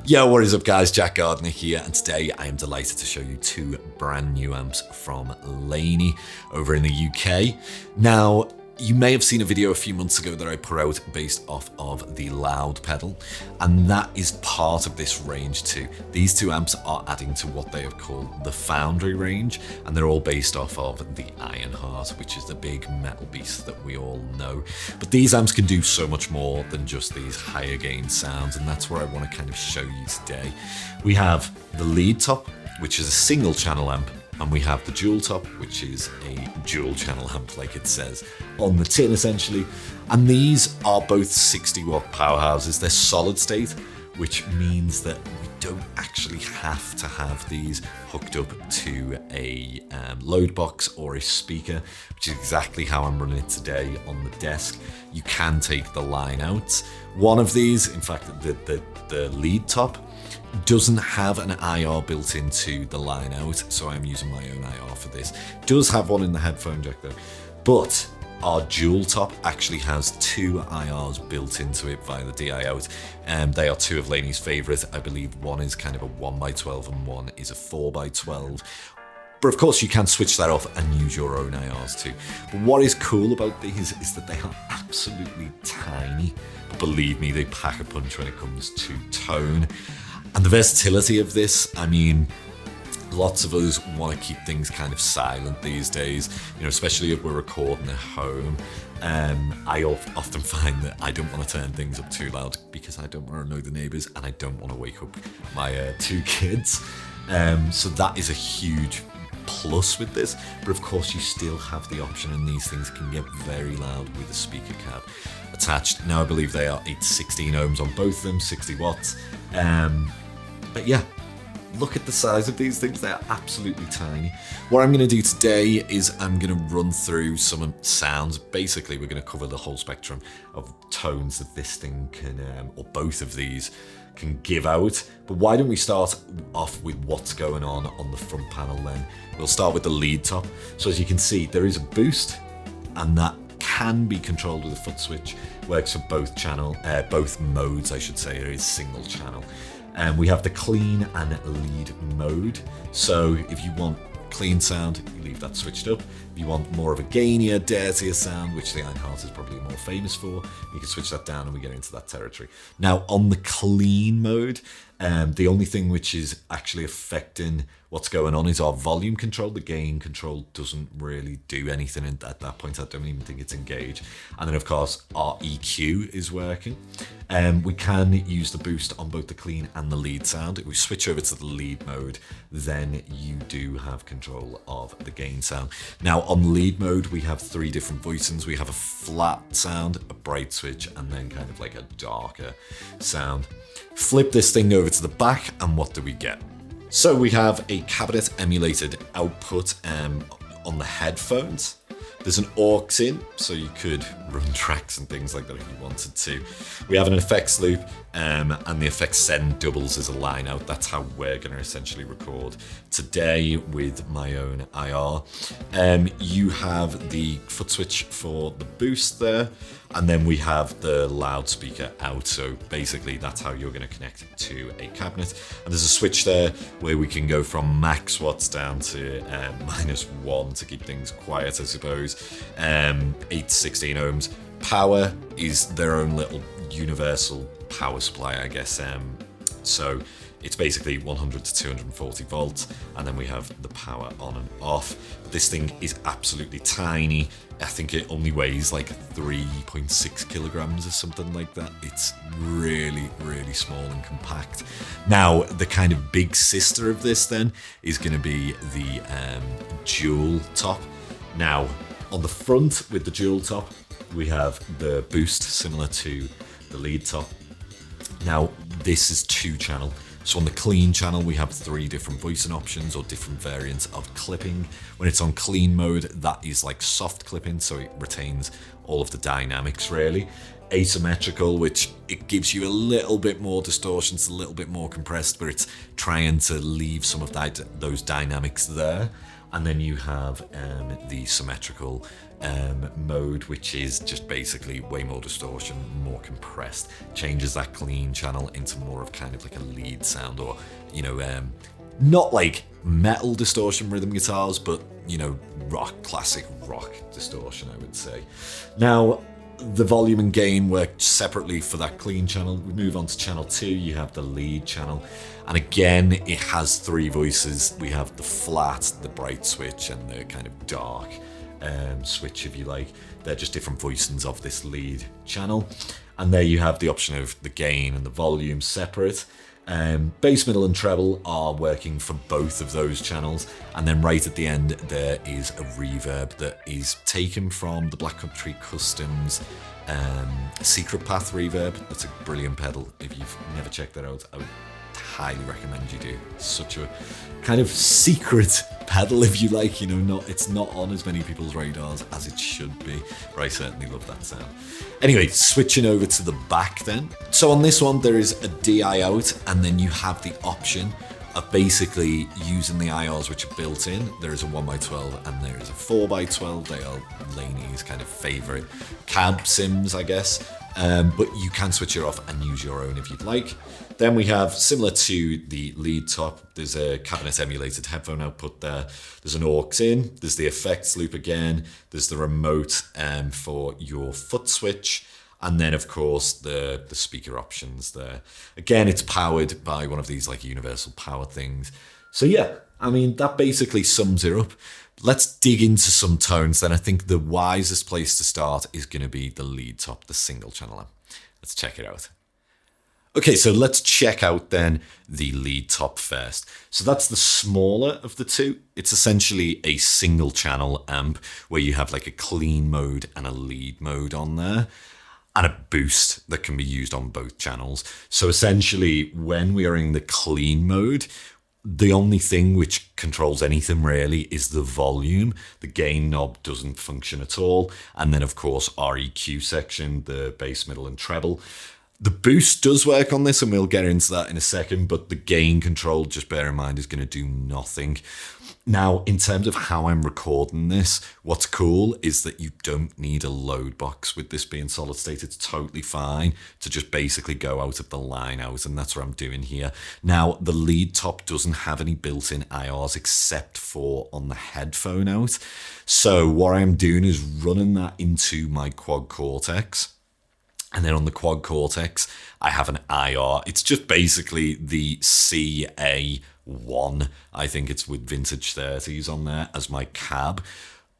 Yo, what is up guys, Jack Gardner here, and today I am delighted to show you two brand new amps from Laney over in the UK. Now, you may have seen a video a few months ago that I put out based off of the loud pedal, and that is part of this range too. These two amps are adding to what they have called the Foundry range, and they're all based off of the Ironheart, which is the big metal beast that we all know. But these amps can do so much more than just these higher gain sounds, and that's what I want to kind of show you today. We have the Leadtop, which is a single channel amp, and we have the Dualtop, which is a dual channel amp like it says on the tin essentially. And these are both 60 watt powerhouses. They're solid state, which means that we don't actually have to have these hooked up to a load box or a speaker, which is exactly how I'm running it today on the desk. You can take the line out. One of these, in fact, the Leadtop, doesn't have an IR built into the line out, so I'm using my own IR for this. It does have one in the headphone jack though, but our Dualtop actually has two IRs built into it via the DI out, and they are two of Laney's favourite. I believe one is kind of a 1x12 and one is a 4x12. But of course you can switch that off and use your own IRs too. But what is cool about these is that they are absolutely tiny, but believe me, they pack a punch when it comes to tone. And the versatility of this, I mean, lots of us want to keep things kind of silent these days, you know, especially if we're recording at home. I often find that I don't want to turn things up too loud because I don't want to annoy the neighbours and I don't want to wake up my two kids. So that is a huge plus with this, but of course you still have the option, and these things can get very loud with a speaker cab attached. Now I believe they are 816 ohms on both of them, 60 watts. But yeah, look at the size of these things. They are absolutely tiny. What I'm going to do today is I'm going to run through some sounds. Basically, we're going to cover the whole spectrum of tones that this thing can, or both of these, can give out. But why don't we start off with what's going on the front panel then. We'll start with the Leadtop. So as you can see, there is a boost, and that can be controlled with a foot switch. Works for both modes, I should say. It is single channel. And we have the clean and lead mode. So if you want clean sound, you leave that switched up. If you want more of a gainier, dirtier sound, which the Ironheart is probably more famous for, you can switch that down and we get into that territory. Now on the clean mode, the only thing which is actually affecting what's going on is our volume control. The gain control doesn't really do anything at that point. I don't even think it's engaged. And then of course our EQ is working. We can use the boost on both the clean and the lead sound. If we switch over to the lead mode, then you do have control of the gain sound. Now on lead mode, we have three different voicings. We have a flat sound, a bright switch, and then kind of like a darker sound. Flip this thing over to the back, and what do we get? So we have a cabinet emulated output on the headphones. There's an aux in, so you could run tracks and things like that if you wanted to. We have an effects loop, and the effects send doubles as a line out. That's how we're going to essentially record today with my own IR. You have the foot switch for the boost there, and then we have the loudspeaker out. So basically that's how you're going to connect it to a cabinet. And there's a switch there where we can go from max watts down to -1 to keep things quiet, I suppose. 816 ohms. Power is their own little universal power supply, I guess. So it's basically 100 to 240 volts, and then we have the power on and off. This thing is absolutely tiny. I think it only weighs like 3.6 kilograms or something like that. It's really, really small and compact. Now, the kind of big sister of this then is going to be the Dualtop. Now, on the front with the Dualtop, we have the boost similar to the Leadtop. Now, this is 2-channel. So on the clean channel, we have 3 different voicing options or different variants of clipping. When it's on clean mode, that is like soft clipping, so it retains all of the dynamics really. Asymmetrical, which it gives you a little bit more distortion, it's a little bit more compressed, but it's trying to leave some of those dynamics there. And then you have the symmetrical mode, which is just basically way more distortion, more compressed, changes that clean channel into more of kind of like a lead sound, or, you know, not like metal distortion rhythm guitars, but, you know, classic rock distortion, I would say. Now, the volume and gain work separately for that clean channel. We move on to channel 2, you have the lead channel. And again, it has 3 voices. We have the flat, the bright switch, and the kind of dark switch, if you like. They're just different voicings of this lead channel. And there you have the option of the gain and the volume separate. Bass, middle, and treble are working for both of those channels. And then right at the end, there is a reverb that is taken from the Black Country Customs Secret Path reverb. That's a brilliant pedal. If you've never checked that out, I would highly recommend you do. Such a kind of secret pedal, if you like, you know, it's not on as many people's radars as it should be, but I certainly love that sound. Anyway, switching over to the back then. So on this one, there is a DI out, and then you have the option of basically using the IRs which are built in. There is a 1x12 and there is a 4x12. They are Laney's kind of favorite cab sims, I guess. But you can switch it off and use your own if you'd like. Then we have, similar to the Leadtop, there's a cabinet emulated headphone output there. There's an aux in, there's the effects loop again, there's the remote for your foot switch, and then of course the speaker options there. Again, it's powered by one of these like universal power things. So yeah, I mean, that basically sums it up. Let's dig into some tones then. I think the wisest place to start is going to be the Leadtop, the single channel amp. Let's check it out. Okay, so let's check out then the Leadtop first. So that's the smaller of the two. It's essentially a single channel amp where you have like a clean mode and a lead mode on there, and a boost that can be used on both channels. So essentially, when we are in the clean mode, the only thing which controls anything really is the volume. The gain knob doesn't function at all. And then of course, REQ section, the bass, middle, and treble. The boost does work on this, and we'll get into that in a second, but the gain control, just bear in mind, is going to do nothing. Now, in terms of how I'm recording this, what's cool is that you don't need a load box with this being solid state. It's totally fine to just basically go out of the line out, and that's what I'm doing here. Now, the Leadtop doesn't have any built-in IRs except for on the headphone out. So what I'm doing is running that into my quad Cortex. And then on the quad Cortex, I have an IR. It's just basically the CA1. I think it's with vintage 30s on there as my cab.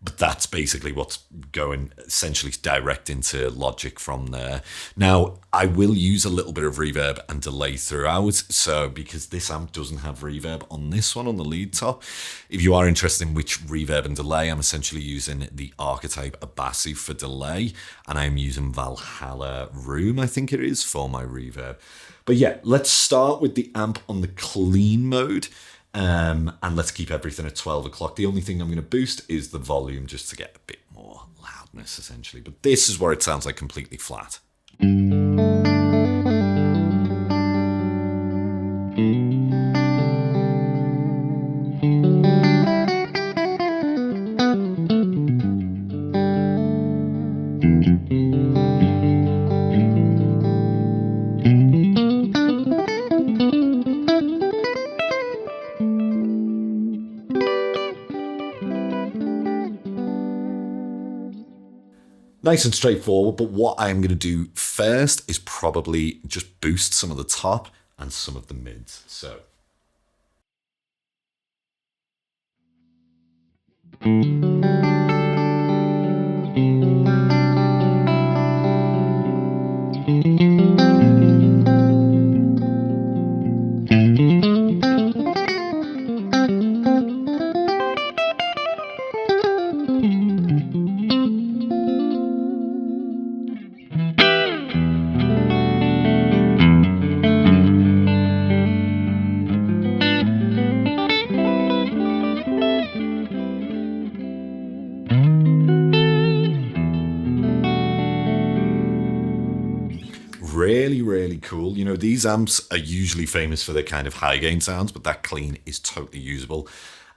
But that's basically what's going essentially direct into Logic from there. Now, I will use a little bit of reverb and delay throughout. So because this amp doesn't have reverb on this one, on the Leadtop, if you are interested in which reverb and delay, I'm essentially using the Archetype Abasi for delay. And I'm using Valhalla Room, I think it is, for my reverb. But yeah, let's start with the amp on the clean mode. And let's keep everything at 12 o'clock. The only thing I'm going to boost is the volume just to get a bit more loudness, essentially. But this is where it sounds like completely flat. Nice and straightforward, but what I'm going to do first is probably just boost some of the top and some of the mids. So. Really cool. You know, these amps are usually famous for their kind of high gain sounds, but that clean is totally usable.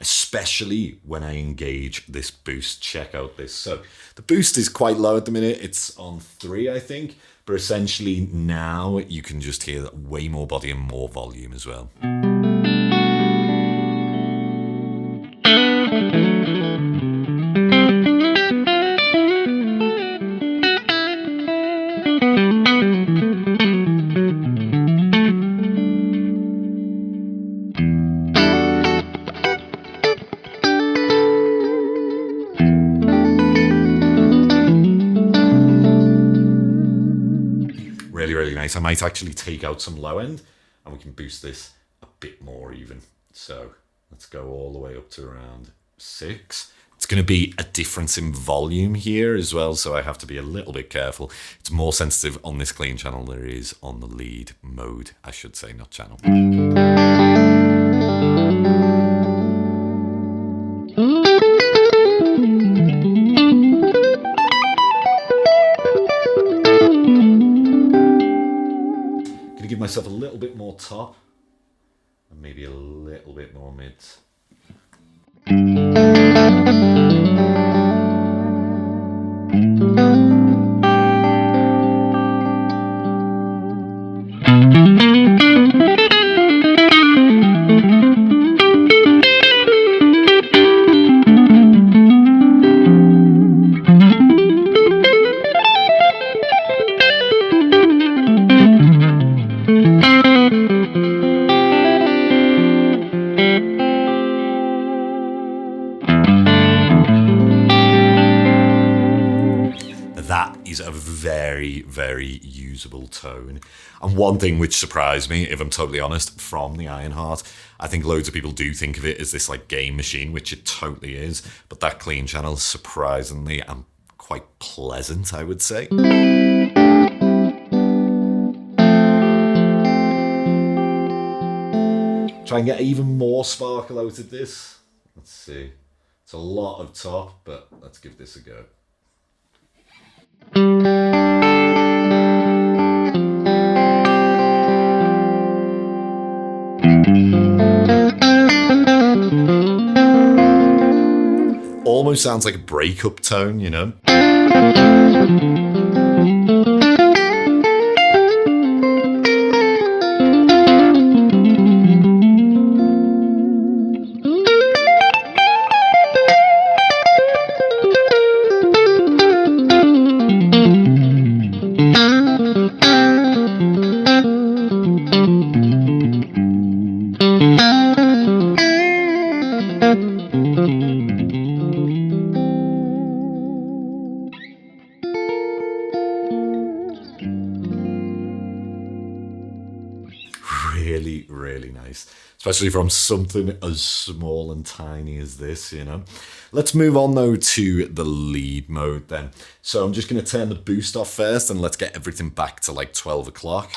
especially when I engage this boost. Check out this. So the boost is quite low at the minute. It's on 3, I think. But essentially now you can just hear way more body and more volume as well. Really nice. I might actually take out some low end and we can boost this a bit more even. So let's go all the way up to around 6. It's going to be a difference in volume here as well, so I have to be a little bit careful. It's more sensitive on this clean channel than it is on the lead mode, I should say, not channel. Give myself a little bit more top and maybe a little bit more mids. Is a very usable tone. And one thing which surprised me, if I'm totally honest, from the Ironheart, I think loads of people do think of it as this like game machine, which it totally is, but that clean channel is surprisingly and quite pleasant, I would say. Try and get even more sparkle out of this. Let's see. It's a lot of top, but let's give this a go. Almost sounds like a breakup tone, you know? Really nice, especially from something as small and tiny as this, you know. Let's move on though to the lead mode then. So I'm just going to turn the boost off first and let's get everything back to like 12 o'clock.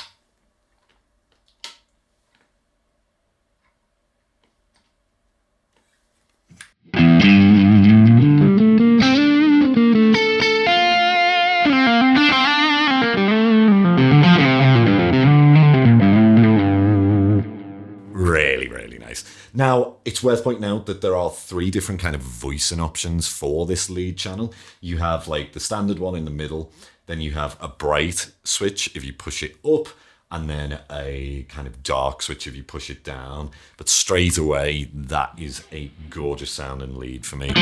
Really nice. Now, it's worth pointing out that there are 3 different kind of voicing options for this lead channel. You have like the standard one in the middle, then you have a bright switch if you push it up, and then a kind of dark switch if you push it down. But straight away, that is a gorgeous sounding lead for me.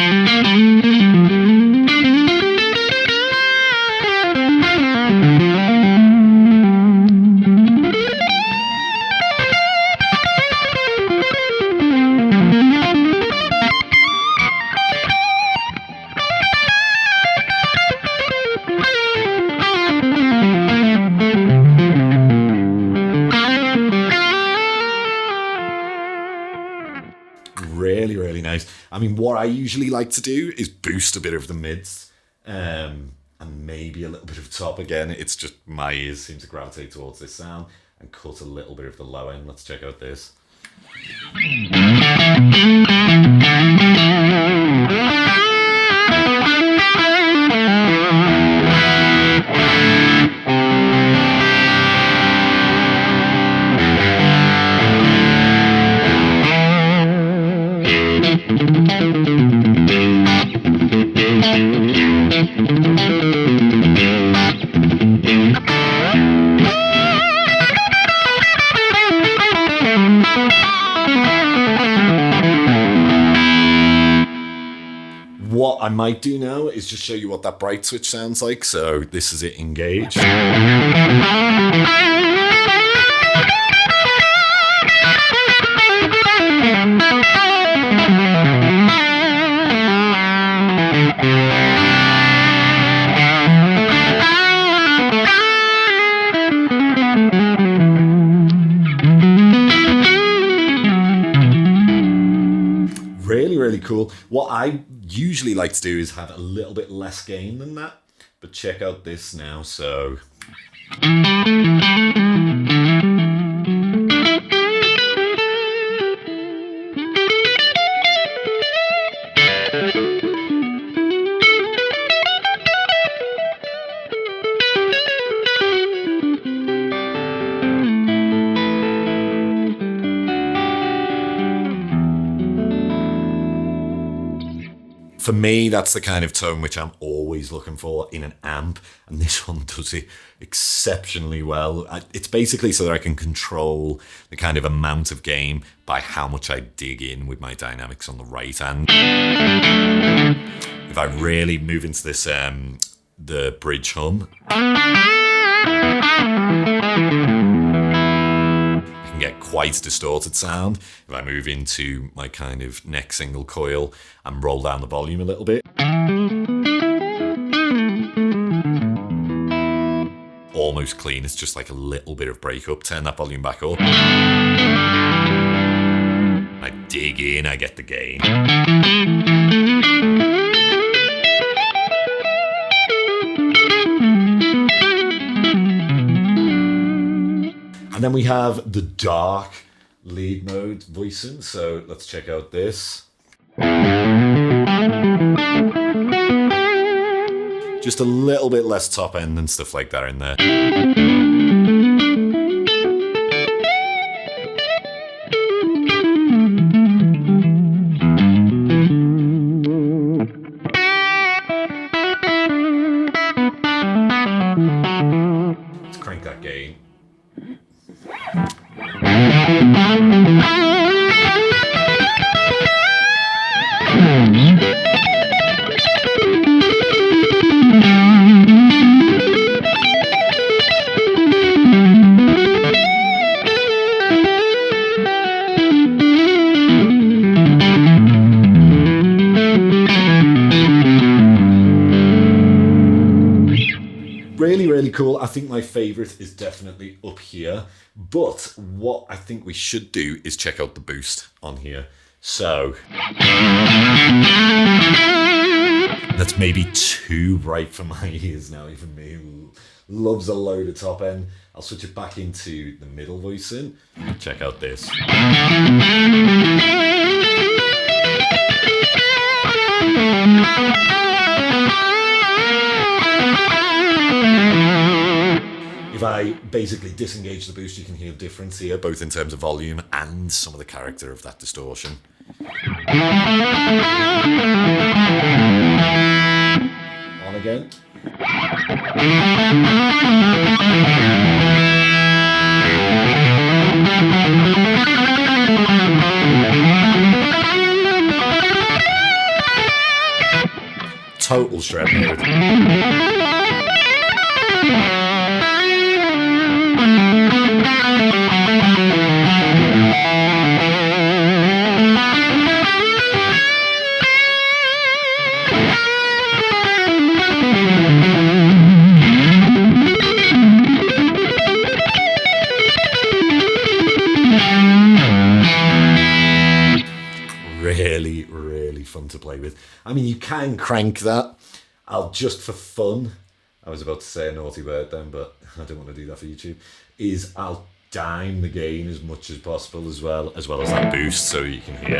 Really nice. I mean, what I usually like to do is boost a bit of the mids and maybe a little bit of top. Again, it's just my ears seem to gravitate towards this sound, and cut a little bit of the low end. Let's check out this. What I might do now is just show you what that bright switch sounds like. So this is it engaged. Really cool. What I usually like to do is have a little bit less gain than that, but check out this now. So for me, that's the kind of tone which I'm always looking for in an amp, and this one does it exceptionally well. It's basically so that I can control the kind of amount of gain by how much I dig in with my dynamics on the right hand. If I really move into this, the bridge hum, get quite distorted sound. If I move into my kind of neck single coil and roll down the volume a little bit, almost clean. It's just like a little bit of breakup. Turn that volume back up. I dig in, I get the gain. And then we have the dark lead mode voicing. So let's check out this. Just a little bit less top end and stuff like that in there. Let's crank that gain. Really cool. I think my favorite is definitely up here, but what I think we should do is check out the boost on here. So that's maybe too bright for my ears now, even me who loves a load of top end. I'll switch it back into the middle voicing. Check out this. If I basically disengage the boost, you can hear the difference here, both in terms of volume and some of the character of that distortion. On again. Total shred mode. Really fun to play with. I mean, you can crank that. I'll just for fun, I was about to say a naughty word then, but I don't want to do that for YouTube, is I'll dime the gain as much as possible as well as that boost so you can hear.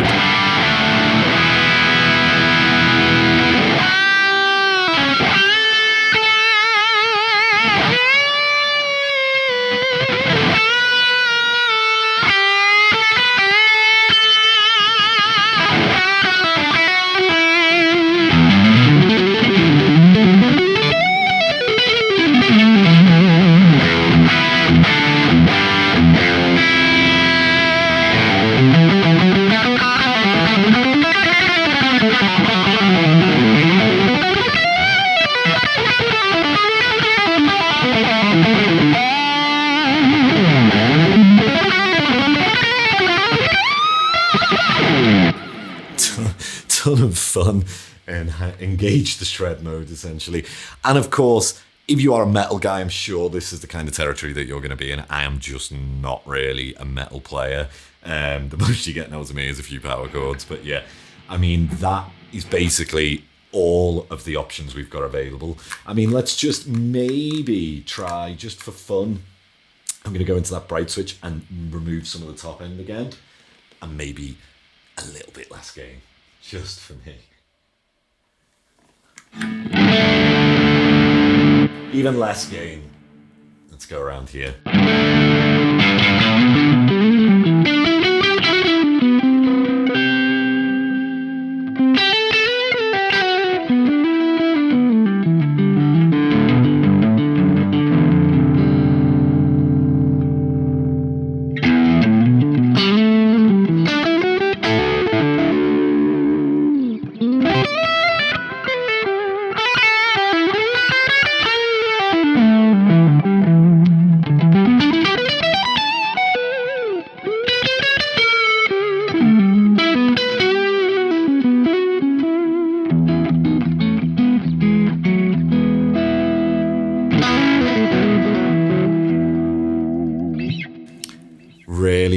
ton of fun and engage the shred mode essentially. And of course, if you are a metal guy, I'm sure this is the kind of territory that you're going to be in. I am just not really a metal player. The most you get now to me is a few power chords, but yeah, I mean, that is basically all of the options we've got available. I mean, let's just maybe try, just for fun, I'm going to go into that bright switch and remove some of the top end again, and maybe a little bit less gain, just for me. Even less gain. Let's go around here.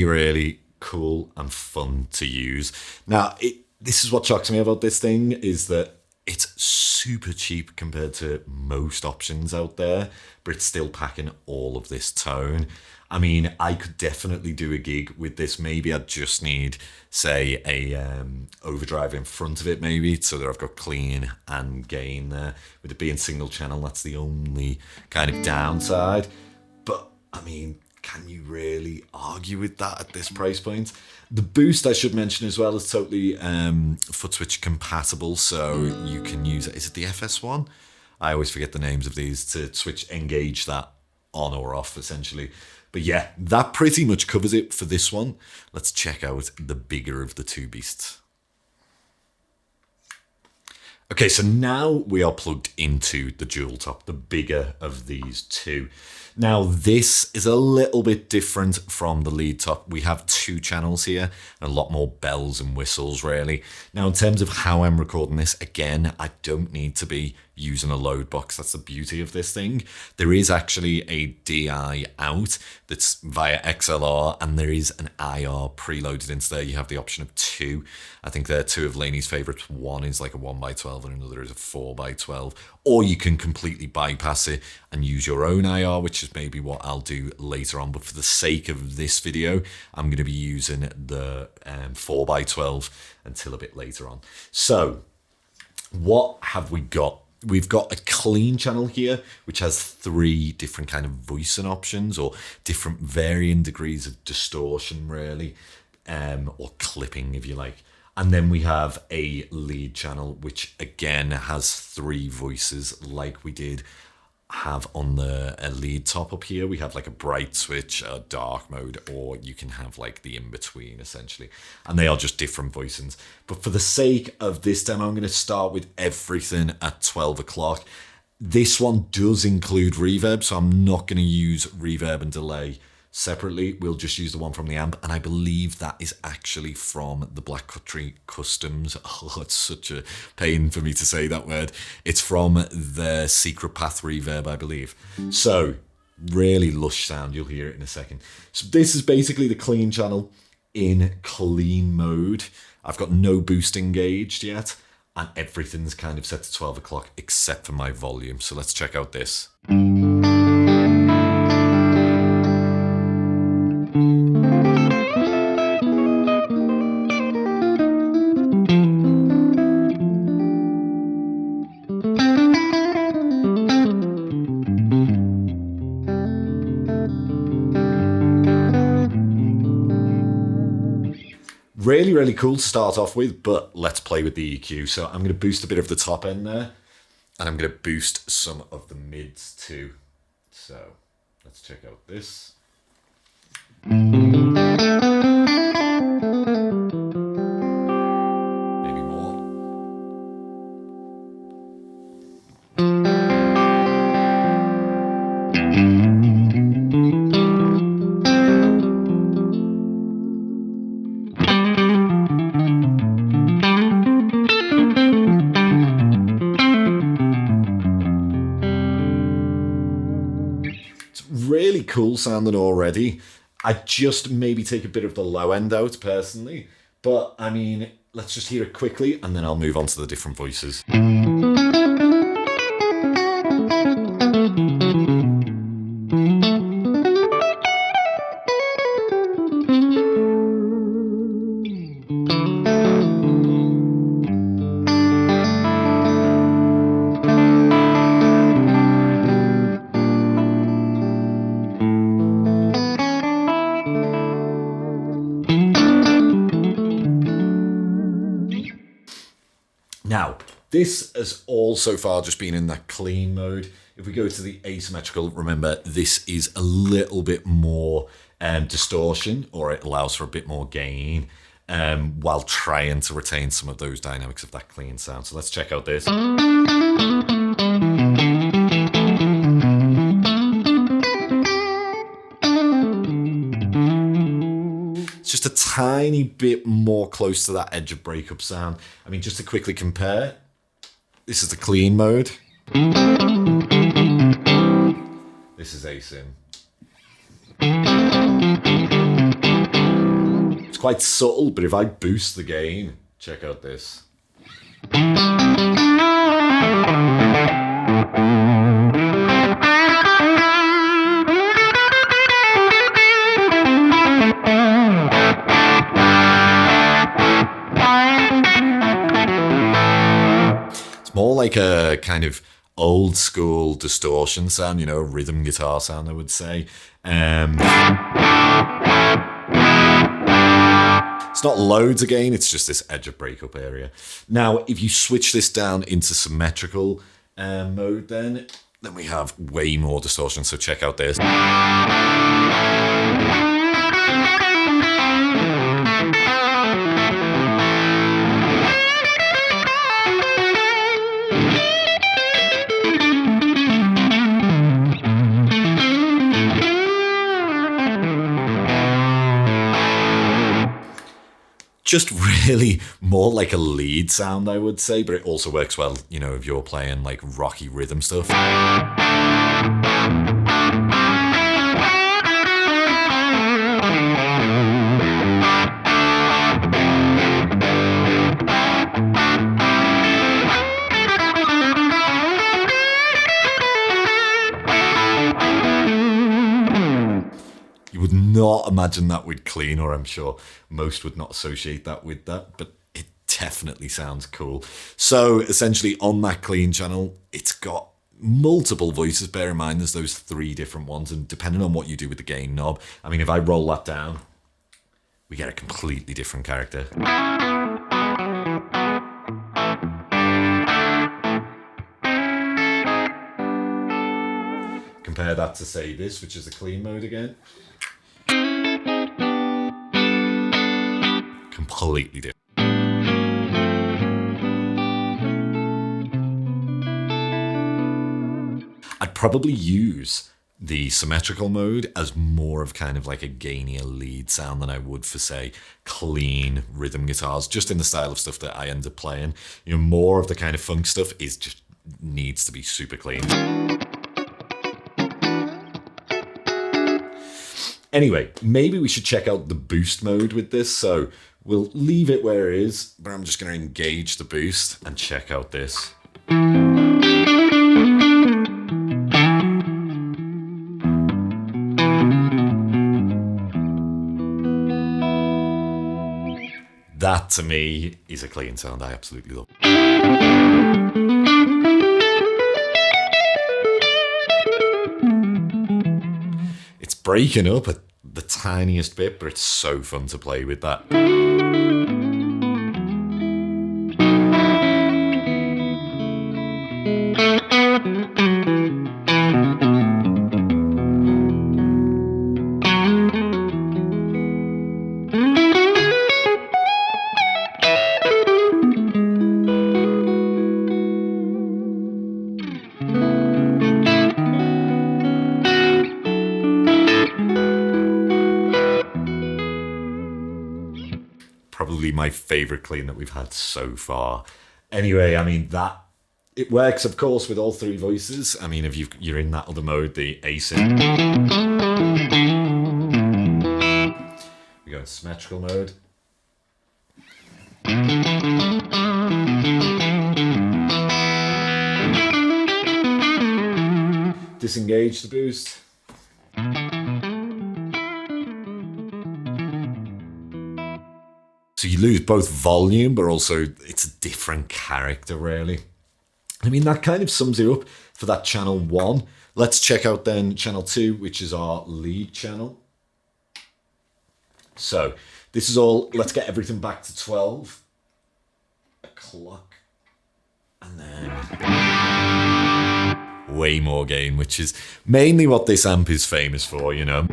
Really cool and fun to use. Now, this is what shocks me about this thing, is that it's super cheap compared to most options out there, but it's still packing all of this tone. I mean, I could definitely do a gig with this. Maybe I'd just need, say, a overdrive in front of it, maybe, so that I've got clean and gain there. With it being single channel, that's the only kind of downside. But, I mean, can you really argue with that at this price point? The boost, I should mention as well, is totally foot switch compatible, so you can use it. Is it the FS1? I always forget the names of these, to switch, engage that on or off, essentially. But yeah, that pretty much covers it for this one. Let's check out the bigger of the two beasts. Okay, so now we are plugged into the Dualtop, the bigger of these two. Now, this is a little bit different from the Leadtop. We have two channels here, and a lot more bells and whistles, really. Now, in terms of how I'm recording this, again, I don't need to be using a load box. That's the beauty of this thing. There is actually a DI out that's via XLR, and there is an IR preloaded into there. You have the option of two. I think they're two of Laney's favorites. One is like a 1x12 and another is a 4x12. Or you can completely bypass it and use your own IR, which is maybe what I'll do later on. But for the sake of this video, I'm going to be using the 4x12 until a bit later on. So what have we got? We've got a clean channel here, which has three different kind of voicing options, or different varying degrees of distortion, really, or clipping, if you like. And then we have a lead channel, which again has three voices, like we did have on the Leadtop up here. We have like a bright switch, a dark mode, or you can have like the in-between, essentially. And they are just different voicings. But for the sake of this demo, I'm going to start with everything at 12 o'clock. This one does include reverb, so I'm not going to use reverb and delay separately. We'll just use the one from the amp, and I believe that is actually from the Black Country Customs. Oh, it's such a pain for me to say that word. It's from the Secret Path reverb, I believe. So really lush sound. You'll hear it in a second. So this is basically the clean channel in clean mode. I've got no boost engaged yet, and everything's kind of set to 12 o'clock except for my volume. So let's check out this. Really cool to start off with, but let's play with the EQ. So I'm going to boost a bit of the top end there, and I'm going to boost some of the mids too. So let's check out this. Maybe more. cool sounding already. I'd just maybe take a bit of the low end out personally, but I mean, let's just hear it quickly and then I'll move on to the different voices. Now, this has all so far just been in that clean mode. If we go to the asymmetrical, remember this is a little bit more distortion, or it allows for a bit more gain while trying to retain some of those dynamics of that clean sound. So let's check out this. Just a tiny bit more close to that edge of breakup sound. I mean, just to quickly compare, this is the clean mode. This is Asym. It's quite subtle, but if I boost the gain, check out this. More like a kind of old school distortion sound, you know, rhythm guitar sound, I would say. It's not loads again, it's just this edge of breakup area. Now, if you switch this down into symmetrical mode, then we have way more distortion. So check out this. Just really more like a lead sound, I would say, but it also works well, you know, if you're playing like rocky rhythm stuff. Would not imagine that with clean, or I'm sure most would not associate that with that, but it definitely sounds cool. So essentially on that clean channel, it's got multiple voices. Bear in mind there's those 3 different ones, and depending on what you do with the gain knob, I mean, if I roll that down, we get a completely different character. Compare that to, say, this, which is the clean mode again. Completely different. I'd probably use the symmetrical mode as more of kind of like a gainier lead sound than I would for, say, clean rhythm guitars, just in the style of stuff that I end up playing. You know, more of the kind of funk stuff is just needs to be super clean. Anyway, maybe we should check out the boost mode with this. So we'll leave it where it is, but I'm just going to engage the boost and check out this. That to me is a clean sound I absolutely love. It's breaking up at the tiniest bit, but it's so fun to play with that. Probably my favorite clean that we've had so far. Anyway, I mean, that it works, of course, with all 3 voices. I mean, if you're in that other mode, the Asym. We go in symmetrical mode. Disengage the boost. So you lose both volume, but also it's a different character, really. I mean, that kind of sums it up for that channel 1. Let's check out then channel 2, which is our lead channel. So this is all, let's get everything back to 12 o'clock. And then way more gain, which is mainly what this amp is famous for, you know.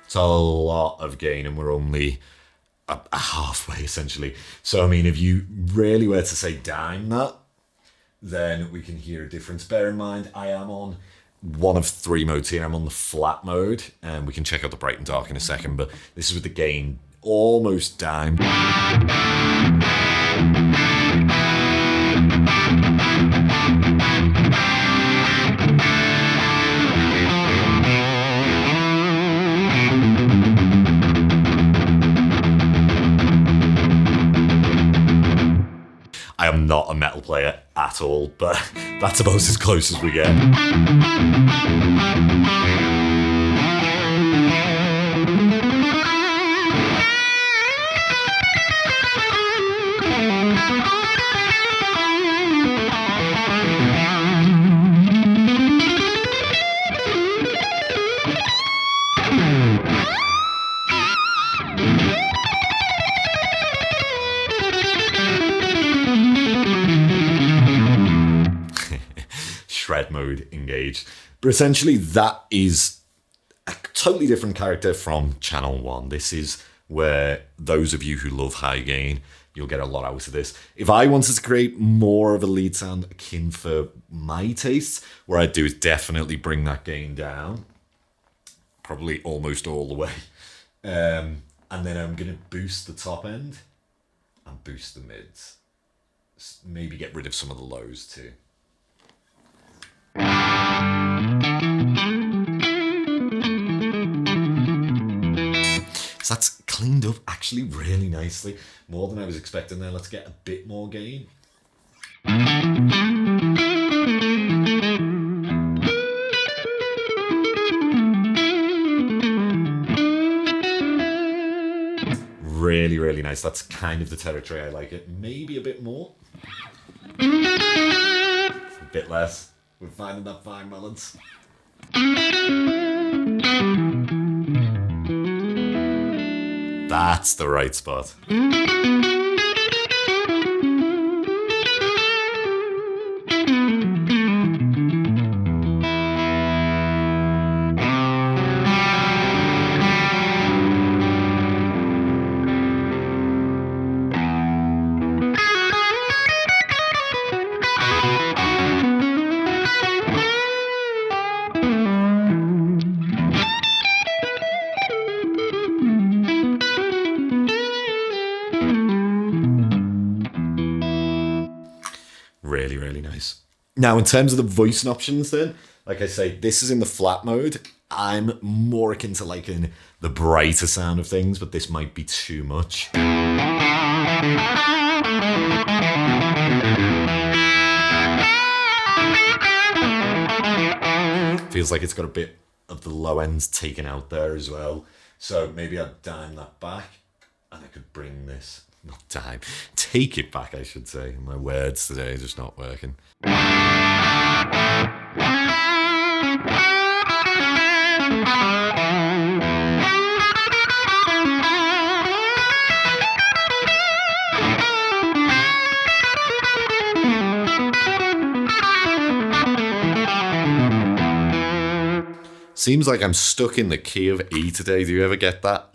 It's a lot of gain, and we're only halfway essentially. So I mean, if you really were to say dime that, then we can hear a difference. Bear in mind, I am on one of 3 modes here. I'm on the flat mode, and we can check out the bright and dark in a second, but this is with the gain almost dime. I am not a metal player at all, but that's about as close as we get. Shred mode engaged. But essentially that is a totally different character from channel 1. This is where those of you who love high gain, you'll get a lot out of this. If I wanted to create more of a lead sound akin for my tastes, what I'd do is definitely bring that gain down, probably almost all the way. And then I'm going to boost the top end and boost the mids. Maybe get rid of some of the lows too. So that's cleaned up actually really nicely, more than I was expecting there. Let's get a bit more gain. Really, really nice. That's kind of the territory I like it. Maybe a bit more. A bit less. We're finding that fine balance. That's the right spot. Really, really nice. Now, in terms of the voicing options then, like I say, this is in the flat mode. I'm more akin to liking the brighter sound of things, but this might be too much. Feels like it's got a bit of the low ends taken out there as well. So maybe I'd dime that back and I could bring this. Not dime. Take it back, I should say. My words today are just not working. Seems like I'm stuck in the key of E today. Do you ever get that?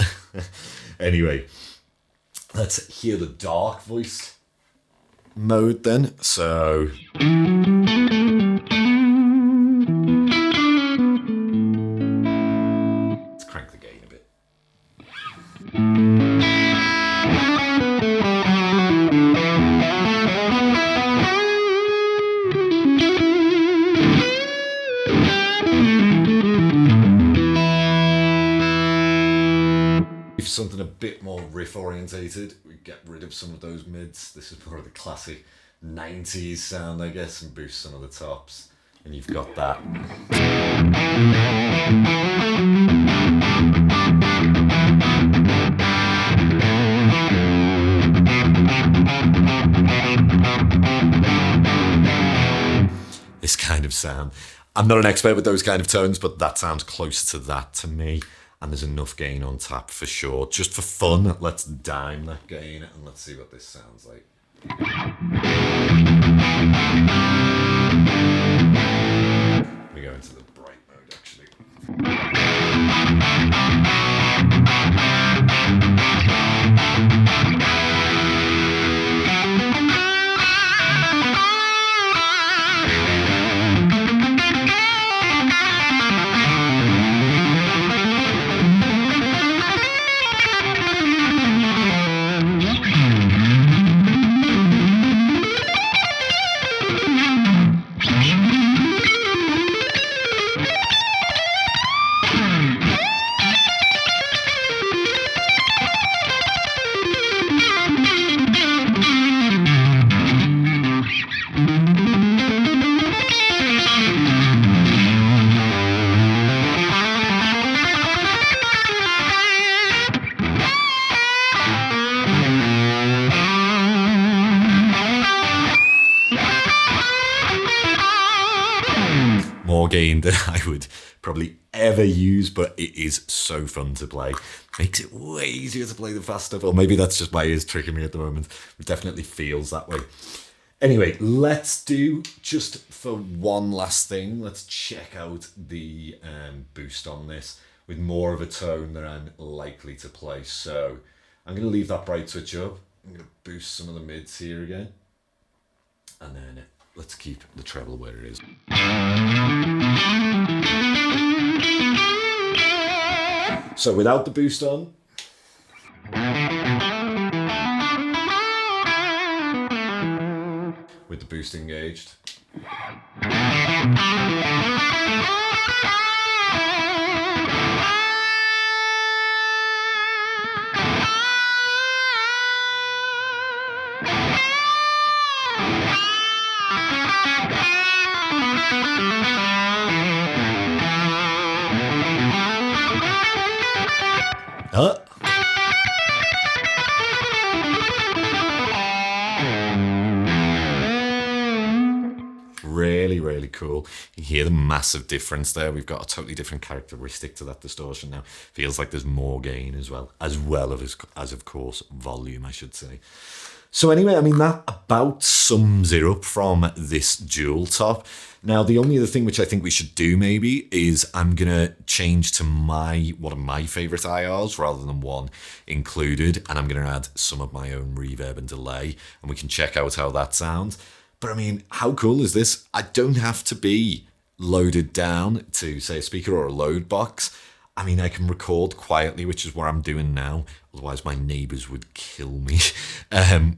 Anyway. Let's hear the dark voice mode then. So Something a bit more riff orientated, we get rid of some of those mids. This is more of the classic 90s sound, I guess, and boost some of the tops, and you've got that. This kind of sound. I'm not an expert with those kind of tones, but that sounds closer to that to me. And there's enough gain on tap for sure. Just for fun, let's dime that gain and let's see what this sounds like. Let me go into the bright mode actually. More gain than I would probably ever use, but it is so fun to play. Makes it way easier to play the fast stuff, or maybe that's just my ears tricking me at the moment. It definitely feels that way. Anyway, let's do, just for one last thing, let's check out the boost on this with more of a tone that I'm likely to play. So I'm going to leave that bright switch up. I'm going to boost some of the mids here again, and then let's keep the treble where it is. So without the boost on, with the boost engaged. Really cool. You hear the massive difference there. We've got a totally different characteristic to that distortion now. Feels like there's more gain as well as of course volume, I should say. So anyway, I mean, that about sums it up from this Dualtop. Now, the only other thing which I think we should do maybe is I'm going to change to one of my favorite IRs rather than one included. And I'm going to add some of my own reverb and delay, and we can check out how that sounds. But I mean, how cool is this? I don't have to be loaded down to, say, a speaker or a load box. I mean, I can record quietly, which is what I'm doing now. Otherwise, my neighbors would kill me,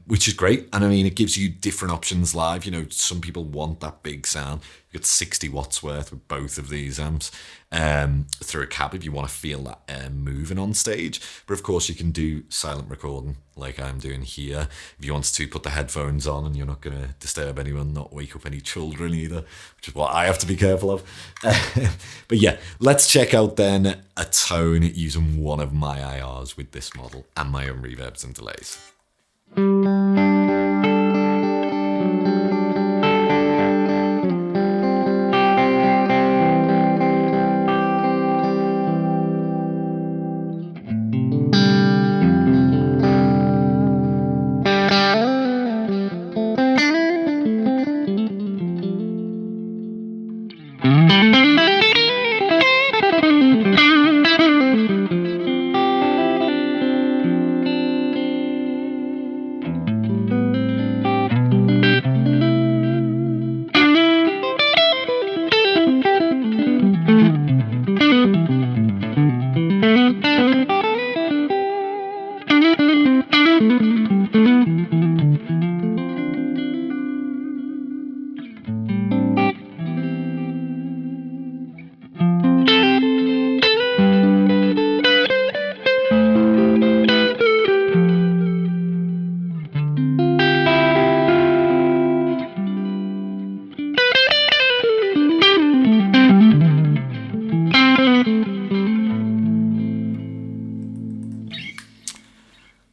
which is great. And I mean, it gives you different options live. You know, some people want that big sound. You got 60 watts worth with both of these amps through a cab if you want to feel that moving on stage. But of course, you can do silent recording like I'm doing here. If you want to put the headphones on and you're not going to disturb anyone, not wake up any children either, which is what I have to be careful of. But yeah, let's check out then a tone using one of my IRs with this model and my own reverbs and delays.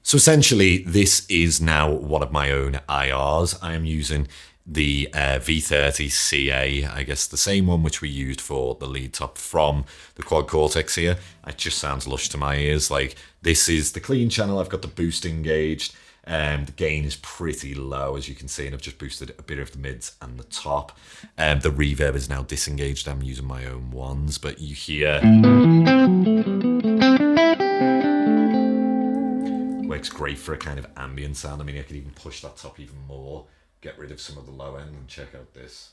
So essentially, this is now one of my own IRs. I am using the V30CA, I guess the same one which we used for the Leadtop from the Quad Cortex here. It just sounds lush to my ears. Like, this is the clean channel. I've got the boost engaged. The gain is pretty low, as you can see, and I've just boosted a bit of the mids and the top. The reverb is now disengaged. I'm using my own ones, but you hear... Works great for a kind of ambient sound. I mean, I could even push that top even more, get rid of some of the low end, and check out this.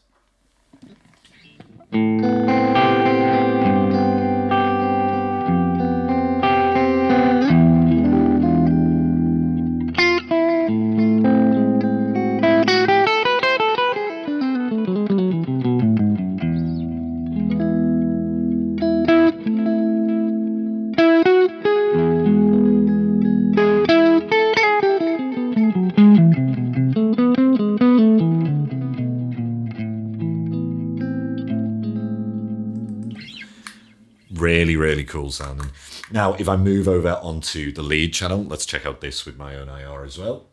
Really cool sounding. Now, if I move over onto the lead channel, let's check out this with my own IR as well.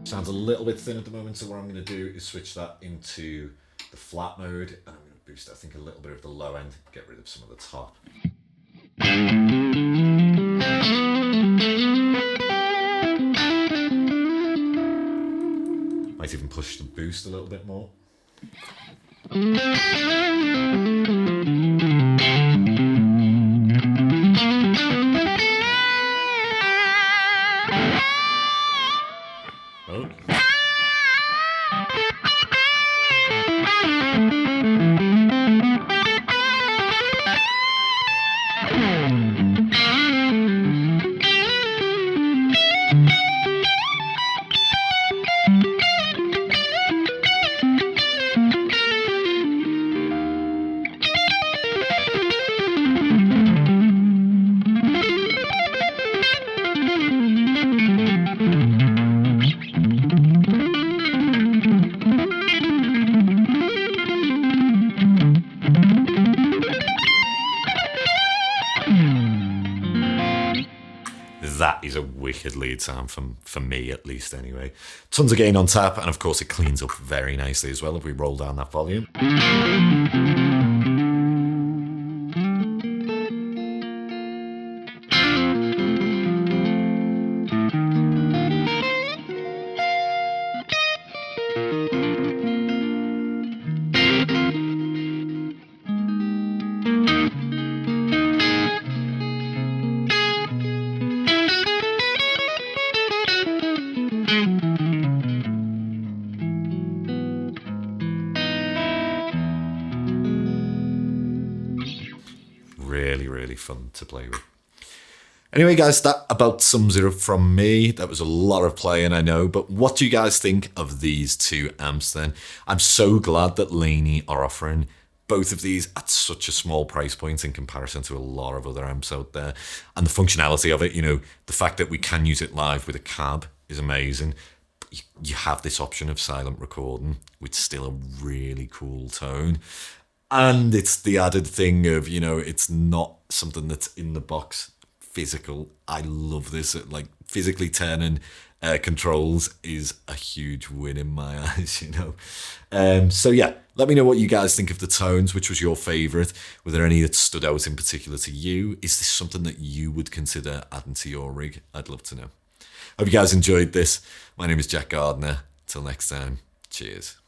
Sounds a little bit thin at the moment, so what I'm going to do is switch that into the flat mode, and I'm going to boost, I think, a little bit of the low end, get rid of some of the top. Might even push the boost a little bit more. Oh. That is a wicked lead sound for me, at least, anyway. Tons of gain on tap, and of course it cleans up very nicely as well if we roll down that volume. Really fun to play with. Anyway, guys, that about sums it up from me. That was a lot of playing, I know, but what do you guys think of these two amps then? I'm so glad that Laney are offering both of these at such a small price point in comparison to a lot of other amps out there. And the functionality of it, you know, the fact that we can use it live with a cab is amazing. You have this option of silent recording with still a really cool tone. And it's the added thing of, you know, it's not something that's in the box physical. I love this. Like, physically turning controls is a huge win in my eyes, you know. So yeah, let me know what you guys think of the tones. Which was your favorite? Were there any that stood out in particular to you? Is this something that you would consider adding to your rig? I'd love to know. Hope you guys enjoyed this. My name is Jack Gardner. Till next time, cheers.